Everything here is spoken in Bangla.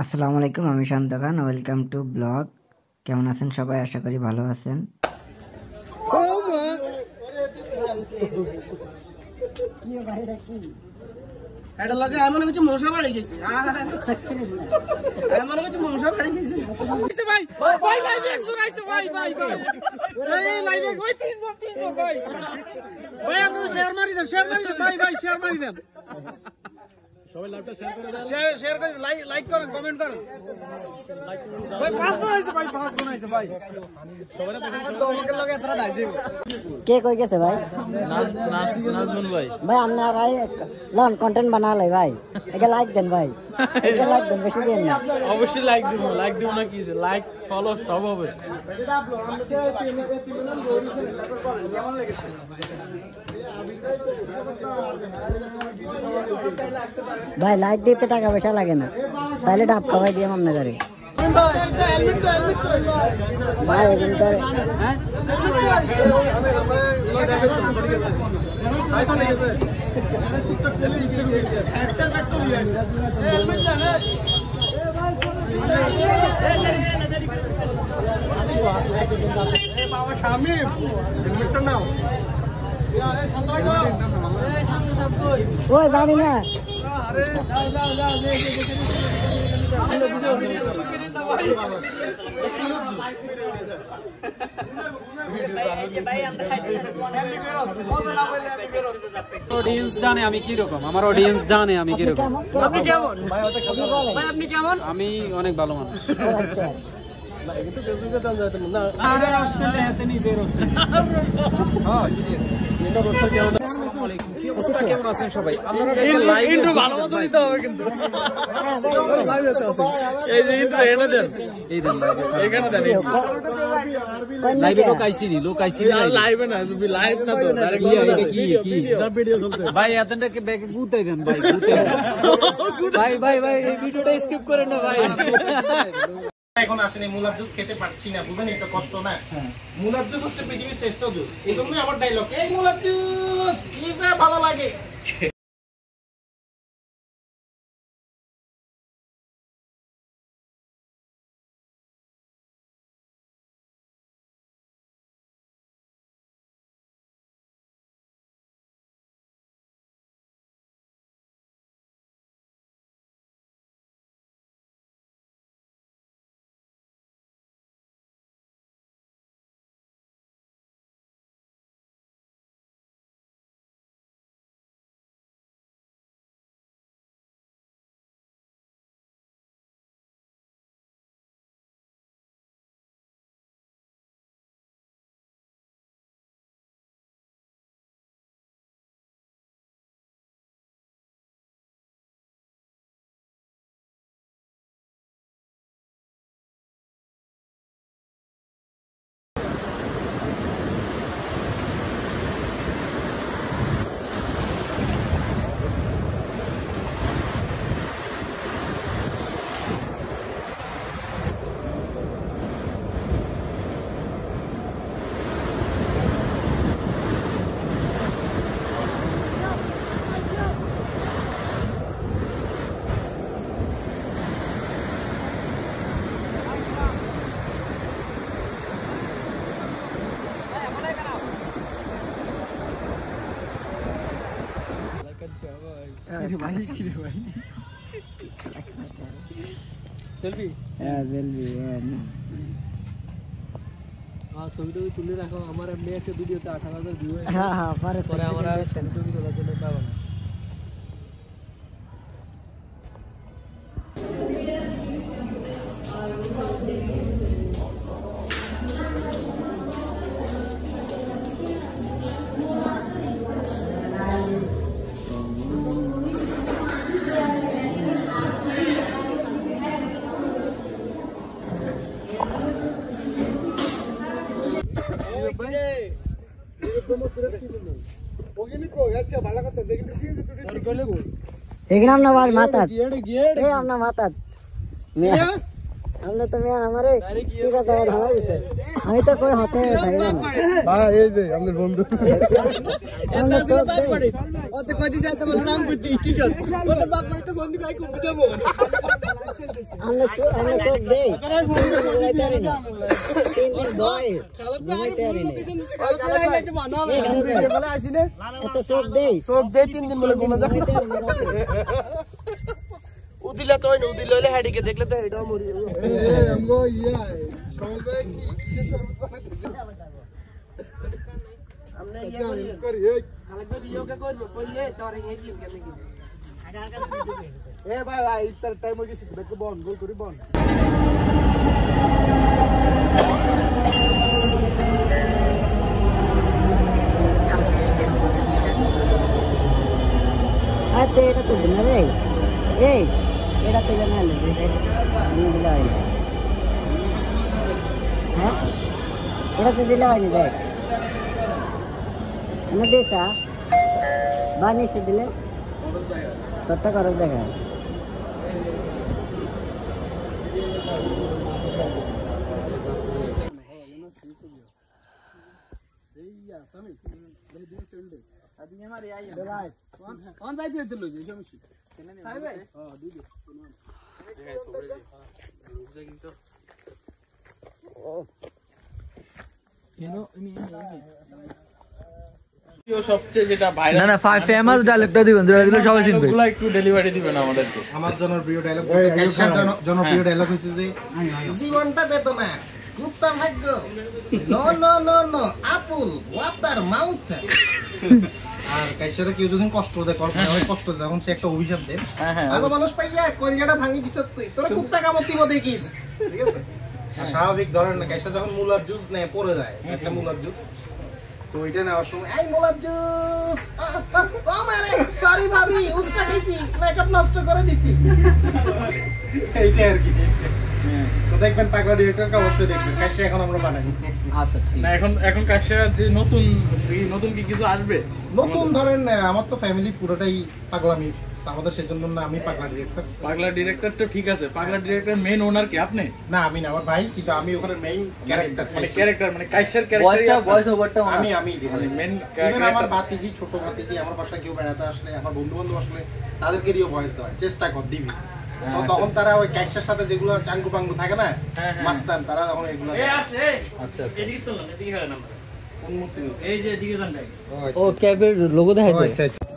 আসসালামু আলাইকুম, আমি Shanto Khan. Welcome to blog. কেমন আছেন সবাই? আশা করি ভালো আছেন। সবাই লাইভটা শেয়ার করে দেন, শেয়ার করে লাইক করেন, কমেন্ট করেন। ভাই 500 হইছে ভাই, 500 হইছে ভাই। সবাই দেখেন তো আমাকে লাগে এতটা দাই দিব। কে কই গেছে ভাই? নাজমুল ভাই। ভাই আপনি ভাই লন কন্টেন্ট বানালে ভাই, এটা লাইক দেন ভাই, এটা লাইক দেন, বেশি দেন না। অবশ্যই লাইক দিব না কি আছে, লাইক ফলো সব হবে। ভাই লাইক দিতে টাকা পয়সা লাগে না, তাহলে ডাব খাওয়াই দিয়ে মনে করে ভাই। ওই জানি না অডিয়েন্স জানে আমি কি রকম, আমার অডিয়েন্স জানে আমি কি রকম। আপনি কেমন ভাই? আপনি কেমন? আমি অনেক ভালো মানুষ। কেমন আছেন সবাই? ভাই এতটাকে ব্যাগে গুতাই দেন ভাই, ভাই ভাই ভাই এই ভিডিওটা স্কিপ করেন না ভাই। এখন আসেনি, মুলার জুস খেতে পারছি না, বুঝেন একটা কষ্ট না। মুলার জুস হচ্ছে পৃথিবীর শ্রেষ্ঠ জুস, এই জন্যই আমার ডায়লগ, এই মুলার জুস কি যে ভালো লাগে। সেলফি? হ্যাঁ সেলফি। ছবিটা তুলে রাখো, আমার এমনি একটা ভিডিওতে 18,000 ভিউ হয়েছে। হ্যাঁ হ্যাঁ, পরে আমার আর ছবি তোলার জন্য পাবো না। দেখলাম না ভাই মাথাত, আপনার মাথাত আমরা তুমি আমারে কি কথা ধরা দিতে, আমি তো কই হতে থাকলাম ভাই। এই যে আমাদের বন্ধু আমরা তো বাদ পড়ে ওতে কইতে যাইতে বল নাম করতে টি-শার্ট ওতে বাদ পড়ে তো বন্ধু ভাই খুব দেবো। আমরা সব দেই 3 দিন ভয় ঘুমাইতে পারি না এত সব দেই 3 দিন বলে ঘুমা যায় উদিলা তো না উদিলা হলে হেডিকে দেখলে তো হেডও মরি আমগো ইয়া সবাই কি সব আমরা ইয়া করি খালাকে বিয়োগে করব কইলে তোর এই কি কেমনে কি এ ভাই ভাই ইফতার টাইম হয়ে গেছে দেখো বন গোল করি বন আতে এটা তো না রে এই এটা তো না লে দিলাই হ্যাঁ এটা তো দিলাই নি দেখ না দেসা বানি সে দিলে কত করে দেখা कौन सा दे लो जो मिशी हाय भाई हां दे दो সবচেয়ে যেটা ভাইরাল না না ফেমাস ডায়লগটা দিবেন যেটা দিলে সবাই চিনবে ওগুলো একটু ডেলিভারি দিবেন আমাদেরকে আমার জনপ্রিয় ডায়লগ জনপ্রিয় ডায়লগ হচ্ছে যে জীবনটা বেদনা কুত্তা ভাগ্য নো নো নো নো আপুল ওয়াটার মাউথ আর কাইসারে কেউ যদি কষ্ট দেয় কষ্ট দেয় তখন সে একটা অভিশাপ দেয় ভালো মানুষ পাইয়া কলজাটা ভাঙি দিছ তুই তোরা কুত্তা কামড় দিব দেখিস ঠিক আছে স্বাভাবিক ধরেন না কাইসা যখন মুলার জুস নেয় পড়ে যায় একটা মুলার জুস তো ওইটা নেওয়ার সময় এই মুলার জুস ও মারে সরি ভাবি উস্তা খাইছি মেকআপ নষ্ট করে দিছি এইটা আর কি তো দেখবেন পাগলা ডিরেক্টরকে অবশ্যই দেখবেন কাশি এখন আমরা বানাই আচ্ছা ঠিক না এখন কাশিয়ার যে নতুন কি কিছু আসবে নতুন ধরেন আমার তো ফ্যামিলি পুরোটাই পাগলামি আমাদের সেজন্য না আমি পাগলা ডিরেক্টর তো ঠিক আছে পাগলা ডিরেক্টর মেইন ওনার কি আপনি না আমি না আমার ভাই কিন্তু আমি ওখানে মেইন ক্যারেক্টার মানে কাশিয়ার ক্যারেক্টার ভয়েস ওভারটা আমি মেইন আমার ভাতিজি ছোট ভাতিজি আমার বাসায় কেউ বেড়াতে আসলে আমার বন্ধু বান্ধব আসলে তাদেরকে দিয়ে ভয়েস দেওয়ার চেষ্টা কর দিবি তো তখন তারা ওই ক্যাশের সাথে যেগুলো চাঙ্গু পাঙ্গু থাকে না মাস্তান তারা তখন এগুলো আচ্ছা এদিকে তো না এদিকে হয় না কোন মুহূর্তে এই যে এদিকে যান ও ক্যাবের লোগো দেখা যায় আচ্ছা আচ্ছা